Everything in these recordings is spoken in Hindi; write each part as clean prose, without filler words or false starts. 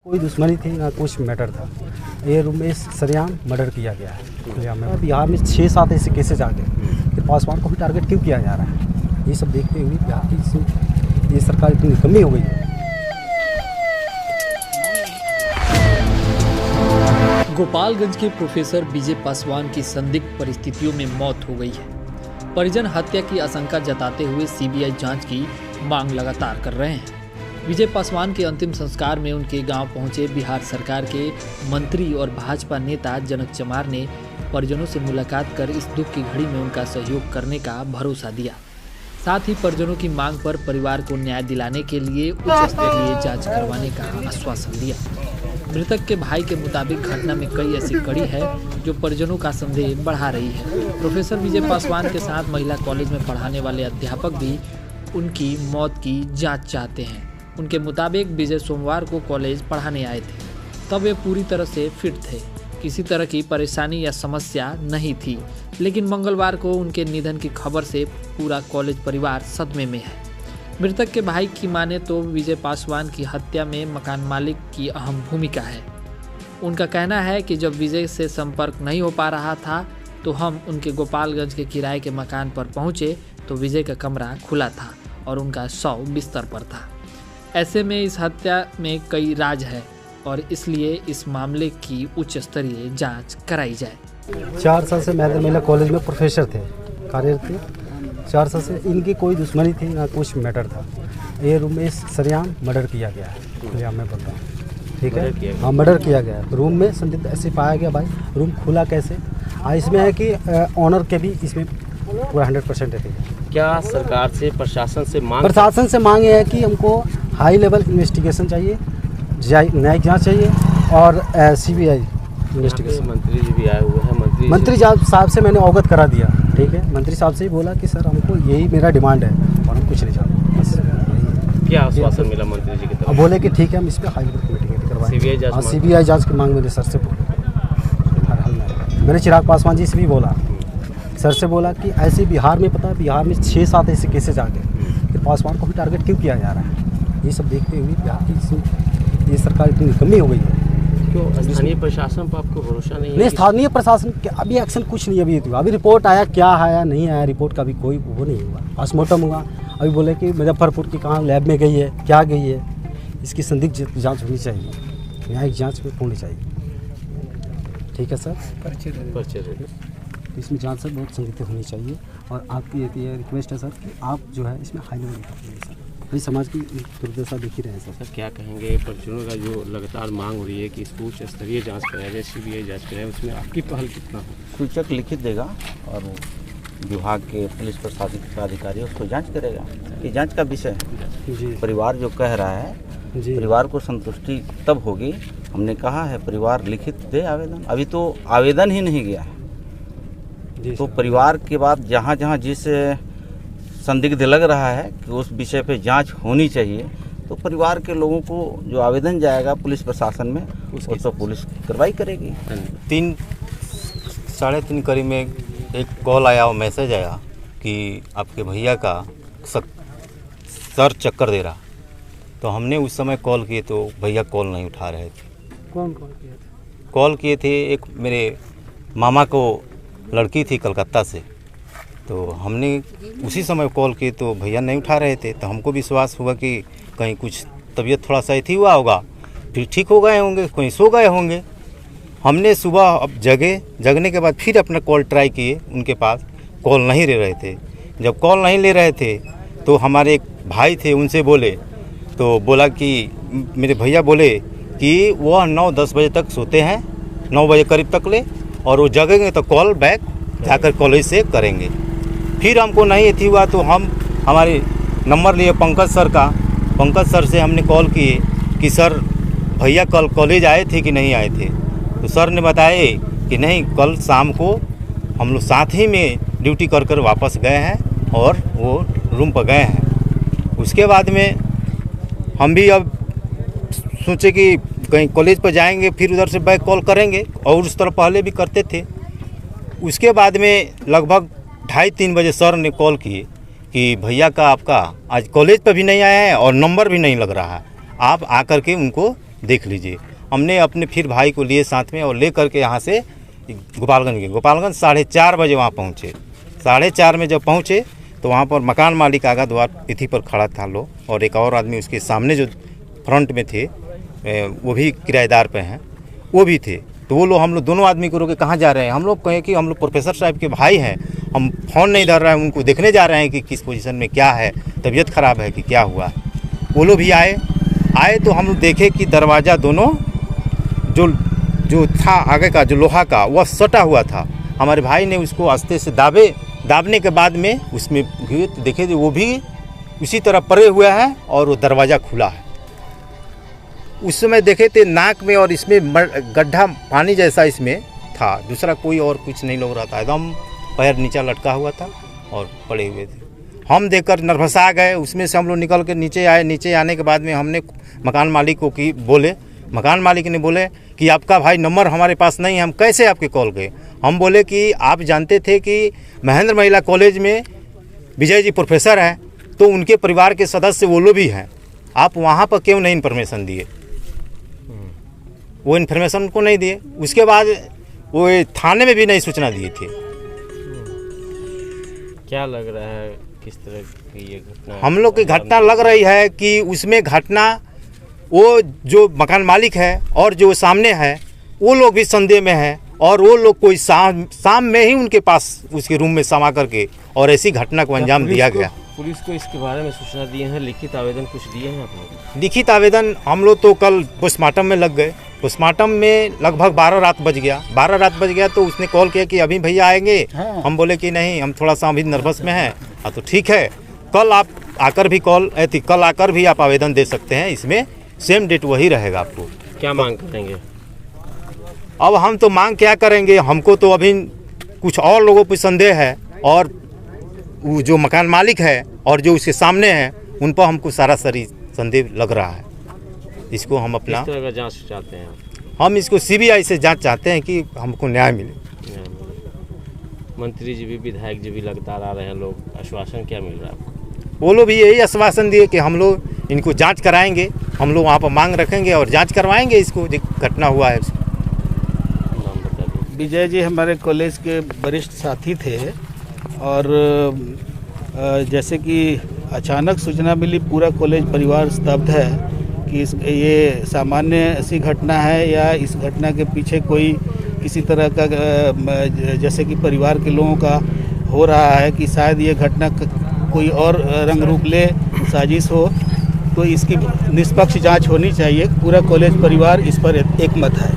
कोई दुश्मनी थी ना कुछ मैटर था। ये रूम में सरेआम मर्डर किया गया है। बिहार में 6-7 ऐसे केसेज आ गए कि पासवान को भी टारगेट क्यों किया जा रहा है। ये सब देखते हुए बिहार की ये सरकार इतनी निकम्मी हो गई है। गोपालगंज के प्रोफेसर विजय पासवान की संदिग्ध परिस्थितियों में मौत हो गई है। परिजन हत्या की आशंका जताते हुए सीबीआई जांच की मांग लगातार कर रहे हैं। विजय पासवान के अंतिम संस्कार में उनके गांव पहुंचे बिहार सरकार के मंत्री और भाजपा नेता जनक चमार ने परिजनों से मुलाकात कर इस दुख की घड़ी में उनका सहयोग करने का भरोसा दिया। साथ ही परिजनों की मांग पर परिवार को न्याय दिलाने के लिए उच्च स्तरीय जांच करवाने का आश्वासन दिया। मृतक के भाई के मुताबिक घटना में कई ऐसी कड़ी है जो परिजनों का संदेह बढ़ा रही है। प्रोफेसर विजय पासवान के साथ महिला कॉलेज में पढ़ाने वाले अध्यापक भी उनकी मौत की जांच चाहते हैं। उनके मुताबिक विजय सोमवार को कॉलेज पढ़ाने आए थे, तब वे पूरी तरह से फिट थे, किसी तरह की परेशानी या समस्या नहीं थी। लेकिन मंगलवार को उनके निधन की खबर से पूरा कॉलेज परिवार सदमे में है। मृतक के भाई की माने तो विजय पासवान की हत्या में मकान मालिक की अहम भूमिका है। उनका कहना है कि जब विजय से संपर्क नहीं हो पा रहा था तो हम उनके गोपालगंज के किराए के मकान पर पहुंचे तो विजय का कमरा खुला था और उनका शव बिस्तर पर था। ऐसे में इस हत्या में कई राज है और इसलिए इस मामले की उच्च स्तरीय जांच कराई जाए। 4 साल से महिला कॉलेज में प्रोफेसर थे, कार्यरत थे। 4 साल से इनकी कोई दुश्मनी थी ना कुछ मैटर था। ये रूम में सरेआम मर्डर किया गया है। मैं बोल रहा हूँ, ठीक है, हाँ मर्डर किया गया है। रूम में संदिग्ध ऐसे पाया गया। भाई रूम खुला कैसे? इसमें है कि ऑनर के भी इसमें पूरा 100% है। क्या सरकार से प्रशासन से मांग है कि हमको हाई लेवल इन्वेस्टिगेशन चाहिए, न्यायिक जांच चाहिए और सीबीआई इन्वेस्टिगेशन। मंत्री जी भी आए हुए हैं। मंत्री साहब से मैंने अवगत करा दिया, ठीक है। मंत्री साहब से ही बोला कि सर हमको यही मेरा डिमांड है और हम कुछ नहीं चाहते। बस क्या आश्वासन मिला मंत्री जी की तरफ? बोले कि ठीक है हम इस पर हाई लेवल कमेटी करवाएंगे। सीबीआई जाँच की मांग मैंने सर से मैंने चिराग पासवान जी से भी बोला, सर से बोला कि ऐसे बिहार में पता है बिहार में 6-7 ऐसे केसेज आ गए कि पासवान को भी टारगेट क्यों किया जा रहा है। ये सब देखते हुए बिहार की ये सरकार इतनी निकम्मी हो गई है। क्यों स्थानीय प्रशासन पर आपको भरोसा नहीं है? नहीं, स्थानीय प्रशासन के अभी एक्शन कुछ नहीं। अभी रिपोर्ट आया, क्या आया नहीं आया, रिपोर्ट का भी कोई वो नहीं हुआ। पोस्टमार्टम हुआ, अभी बोले कि मुजफ्फरपुर की कहाँ लैब में गई है, क्या गई है। इसकी संदिग्ध जाँच होनी चाहिए, न्यायिक जाँच में होनी चाहिए, ठीक है सर। पर्चे इसमें जांच सर बहुत संदिग्ध होनी चाहिए और आपकी ये रिक्वेस्ट है सर कि आप जो है इसमें हाई लेवल करिए सर। भाई समाज की दुर्दशा देख ही रहे हैं सर। क्या कहेंगे परिजनों का जो लगातार मांग हो रही है कि इसको उच्च स्तरीय जांच कराया जाए, सीबीआई जांच कराए, उसमें आपकी पहल कितना हो? सूचक लिखित देगा और विभाग के पुलिस प्रशासनिक अधिकारी उसको जाँच करेगा। ये जाँच का विषय है जी। परिवार जो कह रहा है जी, परिवार को संतुष्टि तब होगी। हमने कहा है परिवार लिखित दे आवेदन, अभी तो आवेदन ही नहीं गया है। तो परिवार के बाद जहाँ जहाँ जिस संदिग्ध लग रहा है कि उस विषय पे जांच होनी चाहिए, तो परिवार के लोगों को जो आवेदन जाएगा पुलिस प्रशासन में उसकी तो पुलिस कार्रवाई करेगी। 3-3:30 करीब में एक कॉल आया और मैसेज आया कि आपके भैया का सर चक्कर दे रहा। तो हमने उस समय कॉल किए तो भैया कॉल नहीं उठा रहे थे। कौन कॉल किए थे? कॉल किए थे एक मेरे मामा को लड़की थी कलकत्ता से, तो हमने उसी समय कॉल की तो भैया नहीं उठा रहे थे। तो हमको विश्वास हुआ कि कहीं कुछ तबीयत थोड़ा सा ऐसी हुआ होगा, फिर ठीक हो गए होंगे, कहीं सो गए होंगे। हमने सुबह अब जगने के बाद फिर अपना कॉल ट्राई किए, उनके पास कॉल नहीं ले रहे थे। जब कॉल नहीं ले रहे थे तो हमारे एक भाई थे, उनसे बोले तो बोला कि मेरे भैया बोले कि वह 9-10 बजे तक सोते हैं, 9 बजे करीब तक ले, और वो जगेंगे तो कॉल बैक जाकर कॉलेज से करेंगे। फिर हमको नहीं अथी हुआ तो हम हमारे नंबर लिए पंकज सर का। पंकज सर से हमने कॉल किए कि सर भैया कल कॉलेज आए थे कि नहीं आए थे। तो सर ने बताए कि नहीं, कल शाम को हम लोग साथ ही में ड्यूटी कर वापस गए हैं और वो रूम पर गए हैं। उसके बाद में हम भी अब सोचे कि कहीं कॉलेज पर जाएंगे, फिर उधर से बैक कॉल करेंगे, और उस तरह पहले भी करते थे। उसके बाद में लगभग 2:30-3 बजे सर ने कॉल किए कि भैया का आपका आज कॉलेज पर भी नहीं आया है और नंबर भी नहीं लग रहा है, आप आकर के उनको देख लीजिए। हमने अपने फिर भाई को लिए साथ में और ले करके यहाँ से गोपालगंज गए। गोपालगंज 4:30 बजे वहाँ पहुँचे। 4:30 में जब पहुँचे तो वहाँ पर मकान मालिक आगा द्वार तिथि पर खड़ा था लो, और एक और आदमी उसके सामने जो फ्रंट में थे वो भी किराएदार पे हैं, वो भी थे। तो वो लोग हम लोग दोनों आदमी को रोके कहाँ जा रहे हैं। हम लोग कहें कि हम लोग प्रोफेसर साहब के भाई हैं, हम फ़ोन नहीं धर रहे हैं, उनको देखने जा रहे हैं कि किस पोजीशन में क्या है, तबीयत ख़राब है कि क्या हुआ। वो लोग भी आए तो हम लोग देखे कि दरवाज़ा दोनों जो था आगे का जो लोहा का वह सटा हुआ था। हमारे भाई ने उसको आस्ते से दाबने के बाद में उसमें देखे वो भी उसी तरह पड़े हुए हैं और वो दरवाज़ा खुला है। उस समय देखे थे नाक में और इसमें गड्ढा पानी जैसा इसमें था, दूसरा कोई और कुछ नहीं लग रहा था। एकदम पैर नीचा लटका हुआ था और पड़े हुए थे। हम देखकर नर्वसा गए, उसमें से हम लोग निकल के नीचे आए। नीचे आने के बाद में हमने मकान मालिक को बोले, मकान मालिक ने बोले कि आपका भाई नंबर हमारे पास नहीं है, हम कैसे आपके कॉल गए। हम बोले कि आप जानते थे कि महेंद्र महिला कॉलेज में विजय जी प्रोफेसर हैं, तो उनके परिवार के सदस्य वो लोग भी हैं, आप वहाँ पर क्यों नहीं इन्फॉर्मेशन दिए। वो इन्फॉर्मेशन उनको नहीं दिए। उसके बाद वो थाने में भी नहीं सूचना दिए थे। क्या लग रहा है किस तरह की ये घटना? हम लोग की घटना लग रही है कि उसमें घटना वो जो मकान मालिक है और जो सामने है वो लोग भी संदेह में है, और वो लोग कोई शाम में ही उनके पास उसके रूम में समा करके और ऐसी घटना को अंजाम दिया गया। पुलिस को इसके बारे में सूचना दिए हैं, लिखित आवेदन कुछ दिए हैं आप लोग? लिखित आवेदन हम लोग तो कल पोस्टमार्टम में लग गए। पोस्टमार्टम में लगभग 12 रात बज गया। तो उसने कॉल किया कि अभी भैया आएंगे। हम बोले कि नहीं, हम थोड़ा सा अभी नर्वस में हैं। तो ठीक है, कल आप आकर भी आप आवेदन दे सकते हैं। इसमें सेम डेट वही रहेगा। आपको क्या मांग करेंगे? अब हम तो मांग क्या करेंगे, हमको तो अभी कुछ और लोगों पर संदेह है, और वो जो मकान मालिक है और जो उसके सामने है उन पर हमको सारा संदेह लग रहा है। इसको हम अपना किस तरह का जांच चाहते हैं? हम इसको सीबीआई से जांच चाहते हैं कि हमको न्याय मिले। मंत्री जी भी, विधायक जी भी लगातार आ रहे हैं, लोग आश्वासन क्या मिल रहा है आपको? वो लोग भी यही आश्वासन दिए कि हम लोग इनको जांच कराएंगे, हम लोग वहाँ पर मांग रखेंगे और जांच करवाएंगे इसको जो घटना हुआ है। नाम बता दीजिए। विजय जी हमारे कॉलेज के वरिष्ठ साथी थे, और जैसे कि अचानक सूचना मिली, पूरा कॉलेज परिवार स्तब्ध है कि ये सामान्य ऐसी घटना है या इस घटना के पीछे कोई किसी तरह का जैसे कि परिवार के लोगों का हो रहा है कि शायद ये घटना कोई और रंग रूप ले, साजिश हो। तो इसकी निष्पक्ष जांच होनी चाहिए। पूरा कॉलेज परिवार इस पर एकमत है।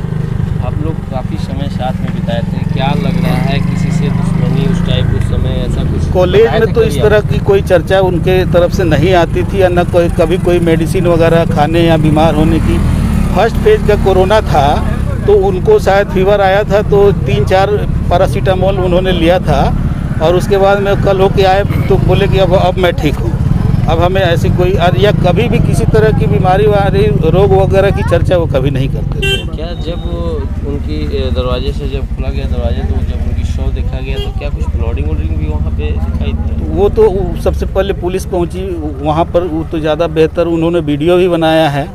आप लोग काफ़ी समय साथ में बिताए थे, क्या लग रहा है किसी से दुश्मनी उस टाइप उस समय ऐसा कुछ? कॉलेज में तो इस तरह की कोई चर्चा उनके तरफ से नहीं आती थी, या न कभी कोई मेडिसिन वगैरह खाने या बीमार होने की। फर्स्ट फेज का कोरोना था तो उनको शायद फीवर आया था, तो 3-4 पैरासीटामोल उन्होंने लिया था, और उसके बाद में कल होके आए तो बोले कि अब मैं ठीक हूँ। अब हमें ऐसी कोई या कभी भी किसी तरह की बीमारी वाली रोग वगैरह की चर्चा वो कभी नहीं करते थे। क्या जब उनकी दरवाजे से जब खुला गया दरवाजा, तो जब उनकी शव देखा गया तो क्या कुछ ब्लडिंग वोडिंग भी वहाँ पे दिखाई दी? वो तो सबसे पहले पुलिस पहुँची वहाँ पर, वो तो ज़्यादा बेहतर उन्होंने वीडियो भी बनाया है,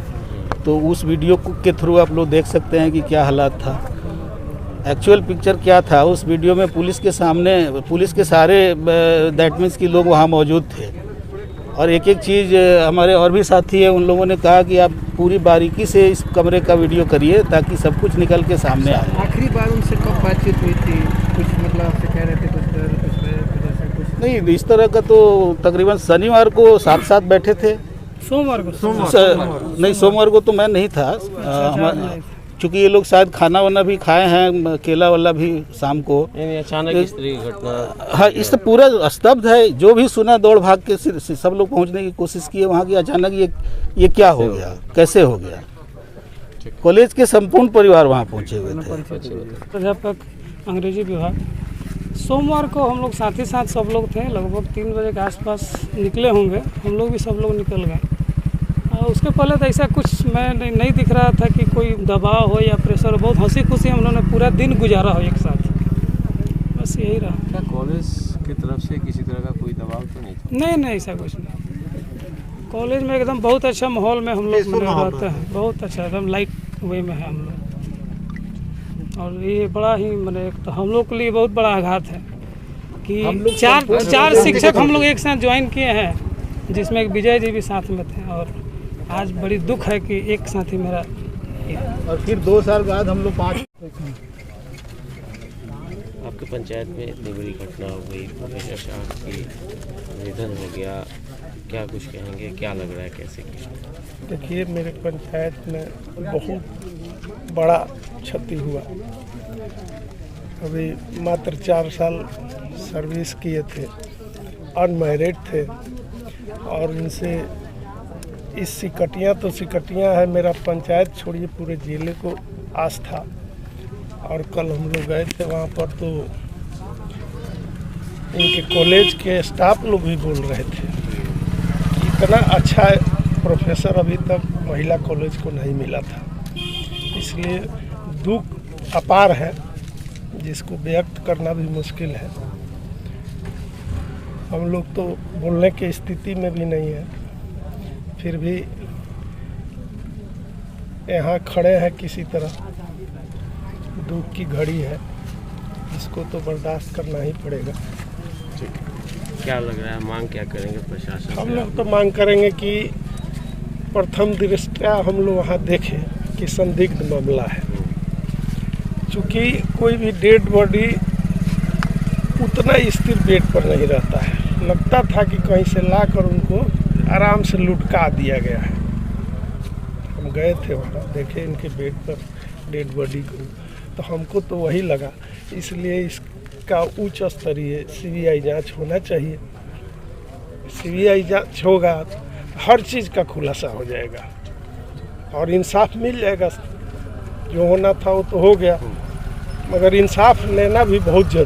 तो उस वीडियो के थ्रू आप लोग देख सकते हैं कि क्या हालात था। एक्चुअल पिक्चर क्या था उस वीडियो में, पुलिस के सामने पुलिस के सारे दैट मीन्स कि लोग वहाँ मौजूद थे। और एक एक चीज़ हमारे और भी साथी है, उन लोगों ने कहा कि आप पूरी बारीकी से इस कमरे का वीडियो करिए ताकि सब कुछ निकल के सामने आए। आखिरी बार उनसे कब बातचीत हुई थी? कुछ मतलब आपसे कह रहे थे कुछ डर, कुछ ऐसा कुछ नहीं, इस तरह का तो तकरीबन शनिवार को साथ बैठे थे। सोमवार नहीं, सोमवार को तो मैं नहीं था, चूँकि ये लोग शायद खाना वाना भी खाए हैं, केला वाला भी शाम को। अचानक इस तरह की घटना? हाँ, इससे पूरा स्तब्ध है। जो भी सुना दौड़ भाग के सब लोग पहुंचने की कोशिश किए वहाँ की। अचानक ये क्या हो गया, कैसे हो गया? कॉलेज के संपूर्ण परिवार वहाँ पहुँचे हुए थे। प्राध्यापक अंग्रेजी विभाग। सोमवार को हम लोग साथ ही साथ सब लोग थे, लगभग 3 बजे के आसपास निकले होंगे। हम लोग भी सब लोग निकल गए। उसके पहले तो ऐसा कुछ मैं नहीं दिख रहा था कि कोई दबाव हो या प्रेशर हो। बहुत हंसी खुशी हम लोगों ने पूरा दिन गुजारा हो एक साथ, बस यही रहा। क्या कॉलेज की तरफ से किसी तरह का कोई दबाव तो नहीं था? नहीं, ऐसा कुछ नहीं। कॉलेज में एकदम बहुत अच्छा माहौल में हम लोग रहते हैं, बहुत अच्छा एकदम लाइट वे में है हम लोग। और ये बड़ा ही मैंने एक तो हम लोग के लिए बहुत बड़ा आघात है कि चार शिक्षक हम लोग एक साथ ज्वाइन किए हैं, जिसमें विजय जी भी साथ में थे। और आज बड़ी दुख है कि एक साथी मेरा और फिर 2 साल बाद हम लोग 5 आपके पंचायत में इतनी बड़ी घटना हो गई, प्रोफेसर साहब की निधन हो गया, क्या कुछ कहेंगे, क्या लग रहा है, कैसे किया? देखिए, मेरे पंचायत में बहुत बड़ा क्षति हुआ। अभी मात्र 4 साल सर्विस किए थे, अनमैरिड थे, और इनसे इस सिकटियाँ तो सिकटियाँ है, मेरा पंचायत छोड़िए पूरे जिले को आस था। और कल हम लोग गए थे वहाँ पर, तो इनके कॉलेज के स्टाफ लोग भी बोल रहे थे कि इतना अच्छा प्रोफेसर अभी तक महिला कॉलेज को नहीं मिला था। इसलिए दुख अपार है, जिसको व्यक्त करना भी मुश्किल है। हम लोग तो बोलने की स्थिति में भी नहीं है, फिर भी यहाँ खड़े हैं किसी तरह। दुख की घड़ी है, इसको तो बर्दाश्त करना ही पड़ेगा। क्या लग रहा है, मांग क्या करेंगे प्रशासन? हम लोग तो मांग करेंगे कि प्रथम दृष्टया हम लोग वहाँ देखें कि संदिग्ध मामला है। चूँकि कोई भी डेड बॉडी उतना स्थिर बेड पर नहीं रहता है, लगता था कि कहीं से लाकर उनको आराम से लुढ़का दिया गया है। हम गए थे वहाँ, देखे इनके बेड पर डेड बॉडी को, तो हमको तो वही लगा। इसलिए इसका उच्च स्तरीय सीबीआई जांच होना चाहिए। सीबीआई जांच होगा तो हर चीज़ का खुलासा हो जाएगा और इंसाफ मिल जाएगा। जो होना था वो तो हो गया, मगर इंसाफ लेना भी बहुत जरूरी।